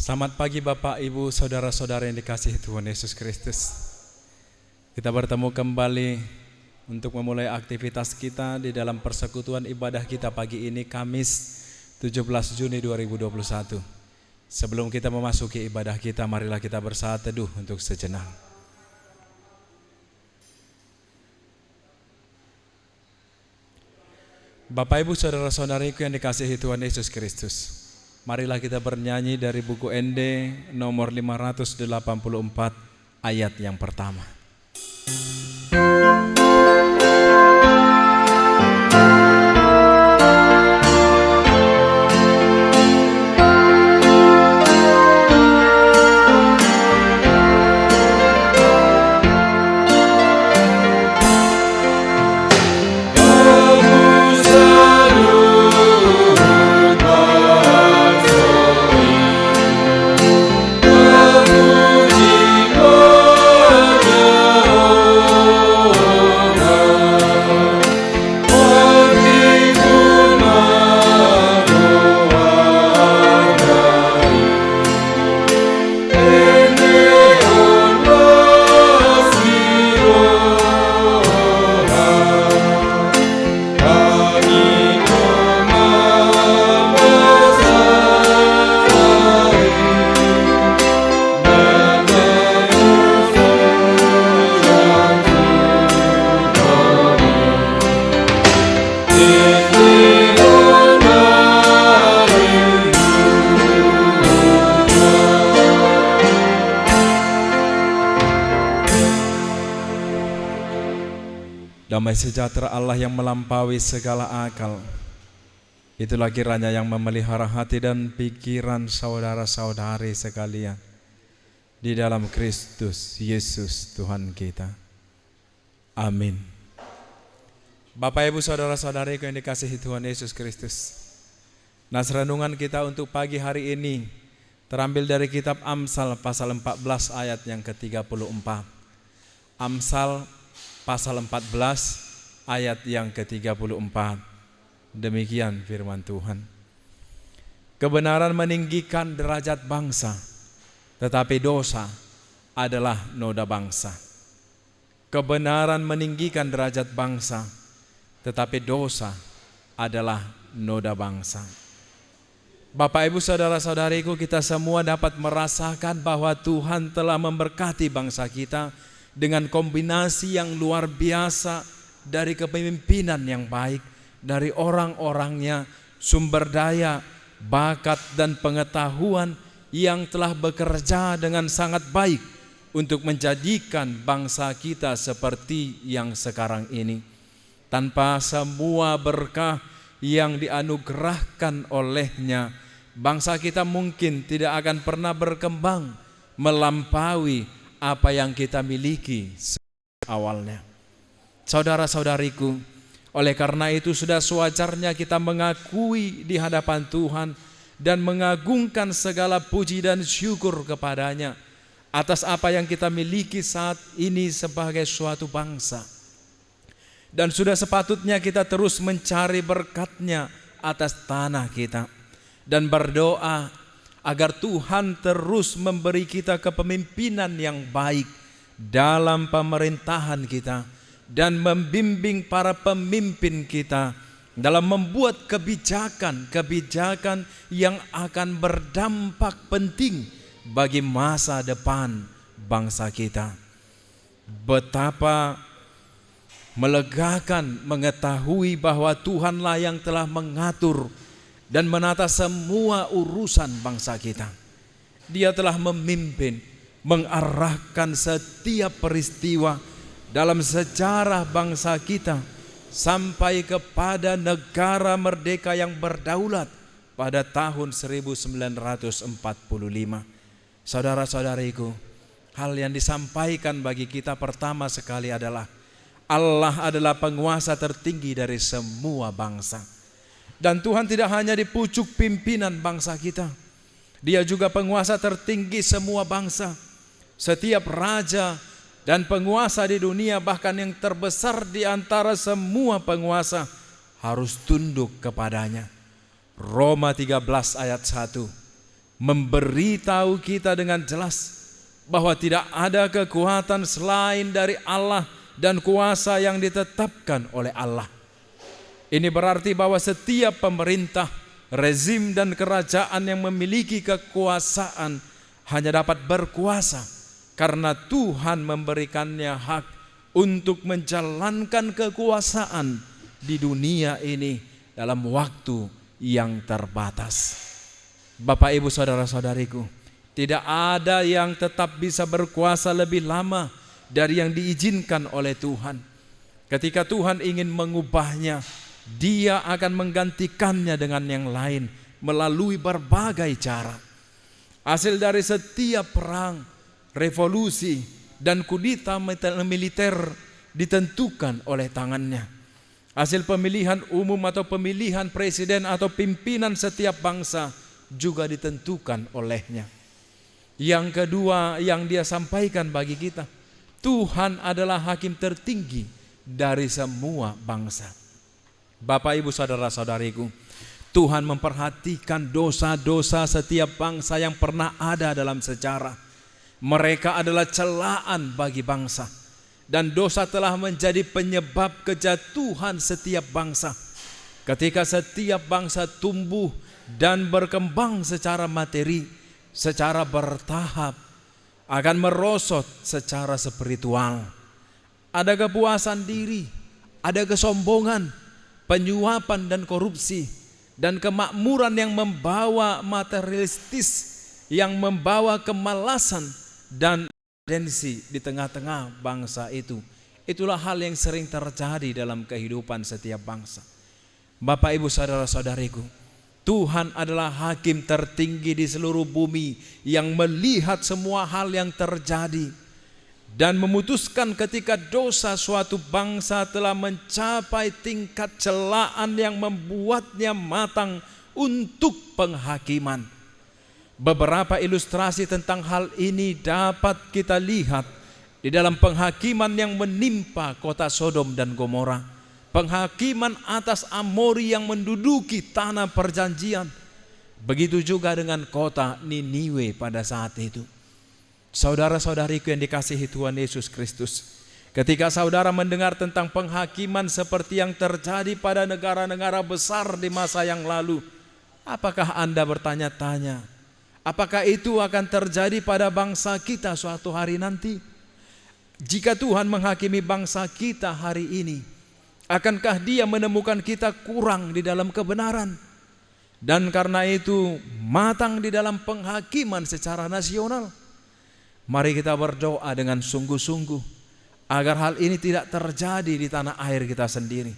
Selamat pagi Bapak, Ibu, Saudara-saudara yang dikasihi Tuhan Yesus Kristus. Kita bertemu kembali untuk memulai aktivitas kita di dalam persekutuan ibadah kita pagi ini, Kamis 17 Juni 2021. Sebelum kita memasuki ibadah kita, marilah kita bersaat teduh untuk sejenak. Bapak, Ibu, Saudara-saudariku yang dikasihi Tuhan Yesus Kristus, marilah kita bernyanyi dari buku ND nomor 584 ayat yang pertama. Damai sejahtera Allah yang melampaui segala akal, itulah kiranya yang memelihara hati dan pikiran saudara-saudari sekalian di dalam Kristus Yesus Tuhan kita. Amin. Bapak, Ibu, Saudara-saudariku yang dikasihi Tuhan Yesus Kristus, nas renungan kita untuk pagi hari ini terambil dari kitab Amsal pasal 14 ayat yang ke-34. Amsal pasal 14 ayat yang ke-34. Demikian firman Tuhan. Kebenaran meninggikan derajat bangsa, tetapi dosa adalah noda bangsa. Kebenaran meninggikan derajat bangsa, tetapi dosa adalah noda bangsa. Bapak, Ibu, Saudara-saudariku, kita semua dapat merasakan bahwa Tuhan telah memberkati bangsa kita dengan kombinasi yang luar biasa dari kepemimpinan yang baik, dari orang-orangnya, sumber daya, bakat dan pengetahuan yang telah bekerja dengan sangat baik untuk menjadikan bangsa kita seperti yang sekarang ini. Tanpa semua berkah yang dianugerahkan olehnya, bangsa kita mungkin tidak akan pernah berkembang melampaui apa yang kita miliki awalnya. Saudara-saudariku, oleh karena itu sudah sewajarnya kita mengakui di hadapan Tuhan dan mengagungkan segala puji dan syukur kepadanya atas apa yang kita miliki saat ini sebagai suatu bangsa. Dan sudah sepatutnya kita terus mencari berkat-Nya atas tanah kita dan berdoa agar Tuhan terus memberi kita kepemimpinan yang baik dalam pemerintahan kita dan membimbing para pemimpin kita dalam membuat kebijakan-kebijakan yang akan berdampak penting bagi masa depan bangsa kita. Betapa melegakan mengetahui bahwa Tuhanlah yang telah mengatur dan menata semua urusan bangsa kita. Dia telah memimpin, mengarahkan setiap peristiwa dalam sejarah bangsa kita sampai kepada negara merdeka yang berdaulat pada tahun 1945. Saudara-saudariku, hal yang disampaikan bagi kita pertama sekali adalah Allah adalah penguasa tertinggi dari semua bangsa. Dan Tuhan tidak hanya di pucuk pimpinan bangsa kita, Dia juga penguasa tertinggi semua bangsa. Setiap raja dan penguasa di dunia, bahkan yang terbesar di antara semua penguasa, harus tunduk kepadanya. Roma 13 ayat 1. memberitahu kita dengan jelas bahwa tidak ada kekuatan selain dari Allah dan kuasa yang ditetapkan oleh Allah. Ini berarti bahwa setiap pemerintah, rezim dan kerajaan yang memiliki kekuasaan hanya dapat berkuasa karena Tuhan memberikannya hak untuk menjalankan kekuasaan di dunia ini dalam waktu yang terbatas. Bapak, Ibu, saudara-saudariku, tidak ada yang tetap bisa berkuasa lebih lama dari yang diizinkan oleh Tuhan. Ketika Tuhan ingin mengubahnya, Dia akan menggantikannya dengan yang lain melalui berbagai cara. Hasil dari setiap perang, revolusi, dan kudeta militer ditentukan oleh tangannya. Hasil pemilihan umum atau pemilihan presiden atau pimpinan setiap bangsa juga ditentukan olehnya. Yang kedua yang Dia sampaikan bagi kita, Tuhan adalah hakim tertinggi dari semua bangsa. Bapak, Ibu, saudara-saudariku, Tuhan memperhatikan dosa-dosa setiap bangsa yang pernah ada dalam sejarah. Mereka adalah celaan bagi bangsa, dan dosa telah menjadi penyebab kejatuhan setiap bangsa. Ketika setiap bangsa tumbuh dan berkembang secara materi, secara bertahap, akan merosot secara spiritual. Ada kepuasan diri, ada kesombongan, penyuapan dan korupsi, dan kemakmuran yang membawa materialistis, yang membawa kemalasan dan tendensi di tengah-tengah bangsa itu. Itulah hal yang sering terjadi dalam kehidupan setiap bangsa. Bapak, Ibu, saudara-saudariku, Tuhan adalah hakim tertinggi di seluruh bumi yang melihat semua hal yang terjadi dan memutuskan ketika dosa suatu bangsa telah mencapai tingkat celaan yang membuatnya matang untuk penghakiman. Beberapa ilustrasi tentang hal ini dapat kita lihat di dalam penghakiman yang menimpa kota Sodom dan Gomora. Penghakiman atas Amori yang menduduki tanah perjanjian. Begitu juga dengan kota Niniwe pada saat itu. Saudara-saudariku yang dikasihi Tuhan Yesus Kristus, ketika saudara mendengar tentang penghakiman seperti yang terjadi pada negara-negara besar di masa yang lalu, apakah Anda bertanya-tanya, apakah itu akan terjadi pada bangsa kita suatu hari nanti? Jika Tuhan menghakimi bangsa kita hari ini, akankah Dia menemukan kita kurang di dalam kebenaran? Dan karena itu matang di dalam penghakiman secara nasional. Mari kita berdoa dengan sungguh-sungguh agar hal ini tidak terjadi di tanah air kita sendiri.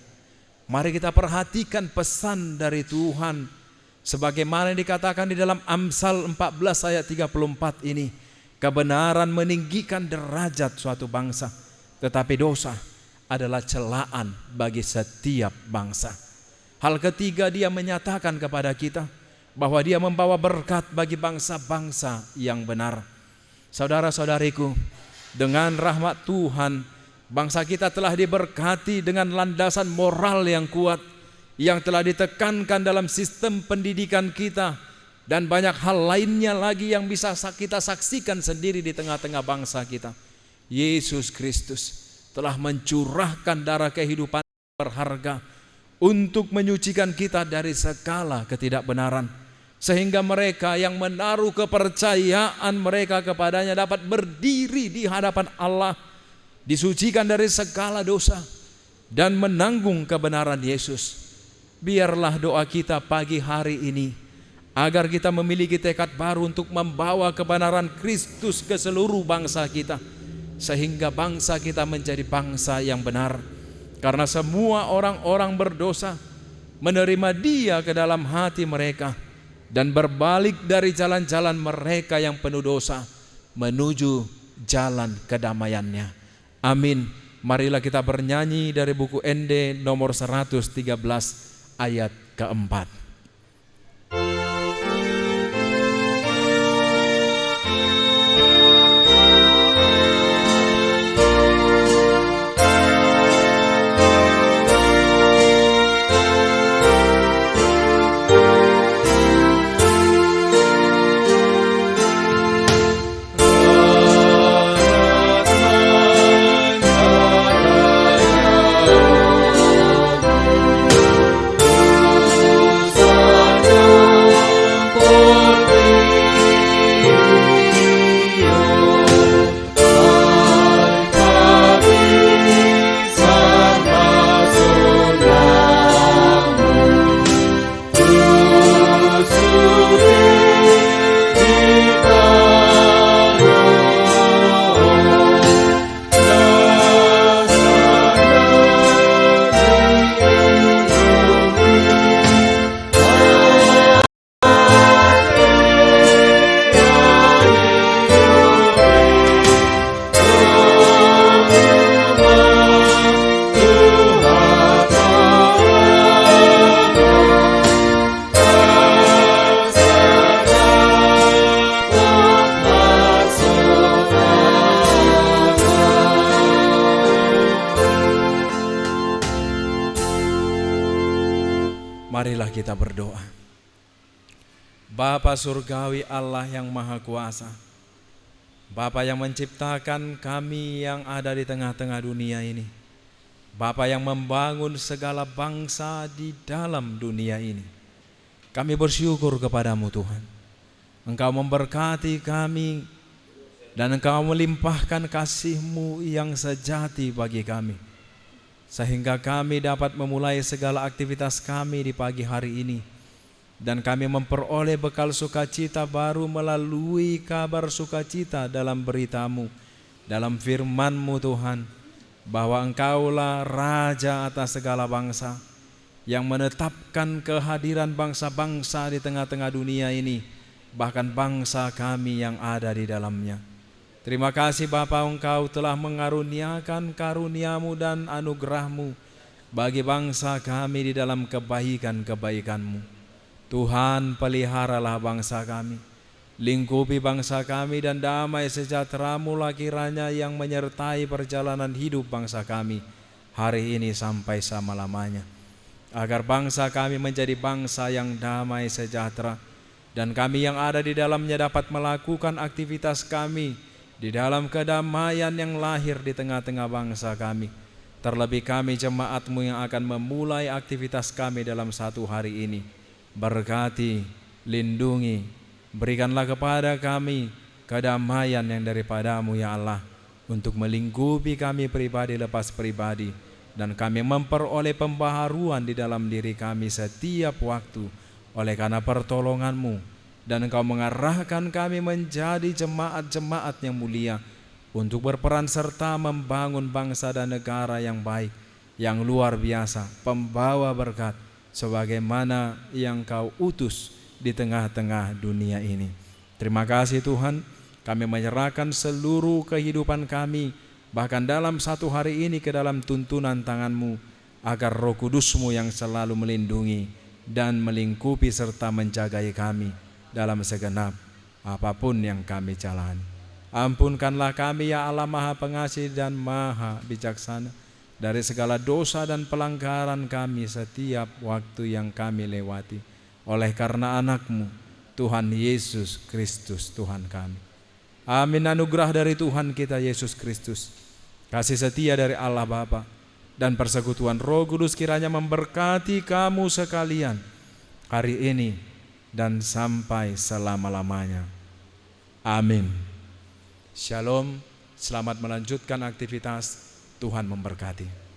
Mari kita perhatikan pesan dari Tuhan sebagaimana yang dikatakan di dalam Amsal 14 ayat 34 ini. Kebenaran meninggikan derajat suatu bangsa, tetapi dosa adalah celaan bagi setiap bangsa. Hal ketiga, Dia menyatakan kepada kita bahwa Dia membawa berkat bagi bangsa-bangsa yang benar. Saudara-saudariku, dengan rahmat Tuhan, bangsa kita telah diberkati dengan landasan moral yang kuat, yang telah ditekankan dalam sistem pendidikan kita, dan banyak hal lainnya lagi yang bisa kita saksikan sendiri di tengah-tengah bangsa kita. Yesus Kristus telah mencurahkan darah kehidupan berharga untuk menyucikan kita dari segala ketidakbenaran, sehingga mereka yang menaruh kepercayaan mereka kepadanya dapat berdiri di hadapan Allah, disucikan dari segala dosa dan menanggung kebenaran Yesus. Biarlah doa kita pagi hari ini agar kita memiliki tekad baru untuk membawa kebenaran Kristus ke seluruh bangsa kita, sehingga bangsa kita menjadi bangsa yang benar. Karena semua orang-orang berdosa menerima Dia ke dalam hati mereka dan berbalik dari jalan-jalan mereka yang penuh dosa menuju jalan kedamaiannya. Amin. Marilah kita bernyanyi dari buku Ende nomor 113 ayat keempat. Marilah kita berdoa. Bapa surgawi Allah yang maha kuasa, Bapa yang menciptakan kami yang ada di tengah-tengah dunia ini, Bapa yang membangun segala bangsa di dalam dunia ini, kami bersyukur kepadamu Tuhan. Engkau memberkati kami dan Engkau melimpahkan kasih-Mu yang sejati bagi kami, sehingga kami dapat memulai segala aktivitas kami di pagi hari ini. Dan kami memperoleh bekal sukacita baru melalui kabar sukacita dalam berita-Mu, dalam firman-Mu Tuhan, bahwa Engkaulah Raja atas segala bangsa, yang menetapkan kehadiran bangsa-bangsa di tengah-tengah dunia ini, bahkan bangsa kami yang ada di dalamnya. Terima kasih Bapa, Engkau telah mengaruniakan karunia-Mu dan anugerah-Mu bagi bangsa kami di dalam kebaikan-kebaikan-Mu. Tuhan, peliharalah bangsa kami, lingkupi bangsa kami, dan damai sejahtera-Mu kiranya yang menyertai perjalanan hidup bangsa kami hari ini sampai selama-lamanya, agar bangsa kami menjadi bangsa yang damai sejahtera, dan kami yang ada di dalamnya dapat melakukan aktivitas kami di dalam kedamaian yang lahir di tengah-tengah bangsa kami. Terlebih kami jemaat-Mu yang akan memulai aktivitas kami dalam satu hari ini. Berkati, lindungi, berikanlah kepada kami kedamaian yang daripada-Mu ya Allah, untuk melingkupi kami pribadi lepas pribadi, dan kami memperoleh pembaharuan di dalam diri kami setiap waktu oleh karena pertolongan-Mu. Dan Engkau mengarahkan kami menjadi jemaat-jemaat yang mulia, untuk berperan serta membangun bangsa dan negara yang baik, yang luar biasa, pembawa berkat sebagaimana yang Kau utus di tengah-tengah dunia ini. Terima kasih Tuhan, kami menyerahkan seluruh kehidupan kami, bahkan dalam satu hari ini, ke dalam tuntunan tangan-Mu, agar Roh Kudus-Mu yang selalu melindungi dan melingkupi serta menjagai kami dalam segenap apapun yang kami jalani. Ampunkanlah kami ya Allah Maha Pengasih dan Maha Bijaksana, dari segala dosa dan pelanggaran kami setiap waktu yang kami lewati, oleh karena anak-Mu Tuhan Yesus Kristus Tuhan kami. Amin. Anugerah dari Tuhan kita Yesus Kristus, kasih setia dari Allah Bapa, dan persekutuan Roh Kudus kiranya memberkati kamu sekalian hari ini dan sampai selama-lamanya. Amin. Shalom. Selamat melanjutkan aktivitas. Tuhan memberkati.